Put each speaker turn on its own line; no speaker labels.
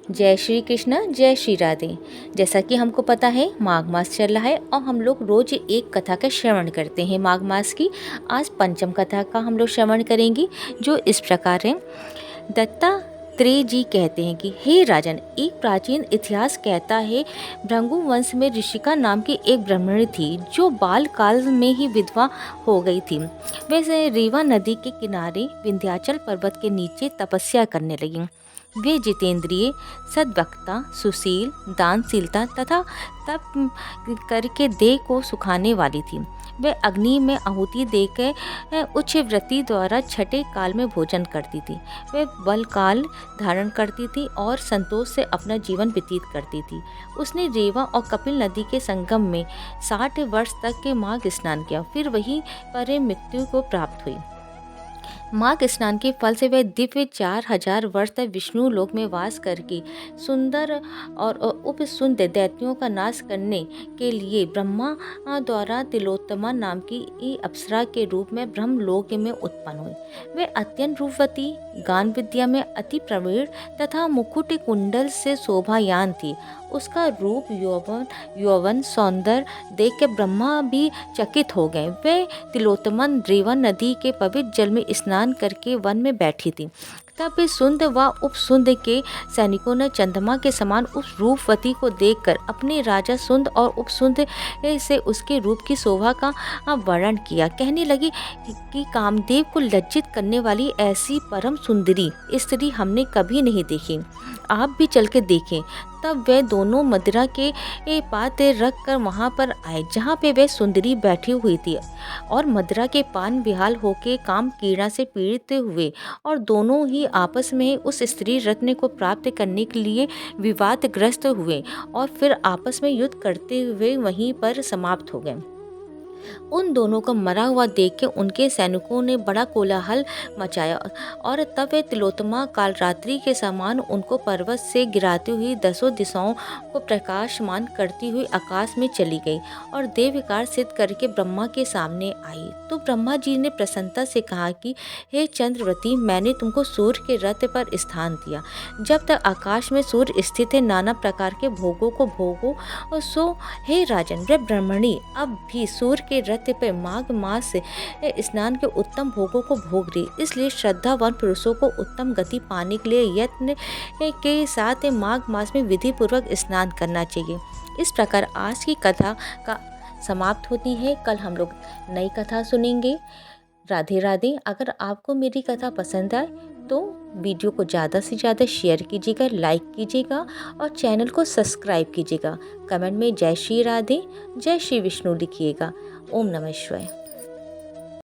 जय श्री कृष्ण, जय श्री राधे। जैसा कि हमको पता है माघ मास चल रहा है और हम लोग रोज एक कथा का श्रवण करते हैं माघ मास की। आज पंचम कथा का हम लोग श्रवण करेंगे जो इस प्रकार है। दत्तात्रेय जी कहते हैं कि हे राजन, एक प्राचीन इतिहास कहता है भृगु वंश में ऋषिका नाम की एक ब्राह्मणी थी जो बाल काल में ही विधवा हो गई थी। वैसे रेवा नदी के किनारे विंध्याचल पर्वत के नीचे तपस्या करने लगी। वे जितेंद्रिय, सद्वक्ता, सुशील, दानशीलता तथा तप करके देह को सुखाने वाली थी। वे अग्नि में आहुति देकर उच्च व्रति द्वारा छठे काल में भोजन करती थी। वे बल काल धारण करती थी और संतोष से अपना जीवन व्यतीत करती थी। उसने रेवा और कपिल नदी के संगम में 60 वर्ष तक के माघ स्नान किया, फिर वहीं पर मृत्यु को प्राप्त हुई। माघ स्नान के फल से वह दिव्य 4000 वर्ष तक विष्णु लोक में वास करके सुंदर और उपसुंदर दैत्यों का नाश करने के लिए ब्रह्मा द्वारा तिलोत्तमा नाम की अप्सरा के रूप में ब्रह्मलोक में उत्पन्न हुई। वे अत्यंत रूपवती, गान विद्या में अति प्रवीण तथा मुकुट कुंडल से शोभायान थी। उसका रूप यौवन सौंदर्य देख के ब्रह्मा भी चकित हो गए। वे तिलोत्तमा रेवा नदी के पवित्र जल में स्नान करके वन में बैठी थी। तब सुंद व उपसुंद के सैनिकों ने चंद्रमा के समान उस रूपवती को देखकर अपने राजा सुंद और उपसुंद से उसके रूप की शोभा का वर्णन किया। कहने लगी कि कामदेव को लज्जित करने वाली ऐसी परम सुंदरी स्त्री हमने कभी नहीं देखी, आप भी चल के देखें। तब वे दोनों मदिरा के पाते रख कर वहाँ पर आए जहाँ पे वे सुंदरी बैठी हुई थी और मदिरा के पान विहाल होके काम कीड़ा से पीड़ित हुए और दोनों ही आपस में उस स्त्री रत्न को प्राप्त करने के लिए विवादग्रस्त हुए और फिर आपस में युद्ध करते हुए वहीं पर समाप्त हो गए। उन दोनों को मरा हुआ देख के उनके सैनिकों ने बड़ा कोलाहल मचाया और तब वे तिलोत्तमा काल रात्रि के समान उनको पर्वत से गिराती हुई 10 दिशाओं को प्रकाशमान करती हुई आकाश में चली गई और देवकार सिद्ध करके ब्रह्मा के सामने आई। तो ब्रह्मा जी ने प्रसन्नता से कहा कि हे चंद्रवती, मैंने तुमको सूर्य के रथ पर स्थान दिया। जब तक आकाश में सूर्य स्थित है नाना प्रकार के भोगों को भोगो। और सो हे राजन, वे ब्रह्मणी अब भी सूर्य के रथ पर माघ मास से स्नान के उत्तम भोगों को भोग रही। इसलिए श्रद्धावान पुरुषों को उत्तम गति पाने के लिए यत्न के साथ माघ मास में विधि पूर्वक स्नान करना चाहिए। इस प्रकार आज की कथा का समाप्त होती है। कल हम लोग नई कथा सुनेंगे। राधे राधे। अगर आपको मेरी कथा पसंद आए तो वीडियो को ज़्यादा से ज़्यादा शेयर कीजिएगा, लाइक कीजिएगा और चैनल को सब्सक्राइब कीजिएगा। कमेंट में जय श्री राधे, जय श्री विष्णु लिखिएगा। ओम नमः शिवाय।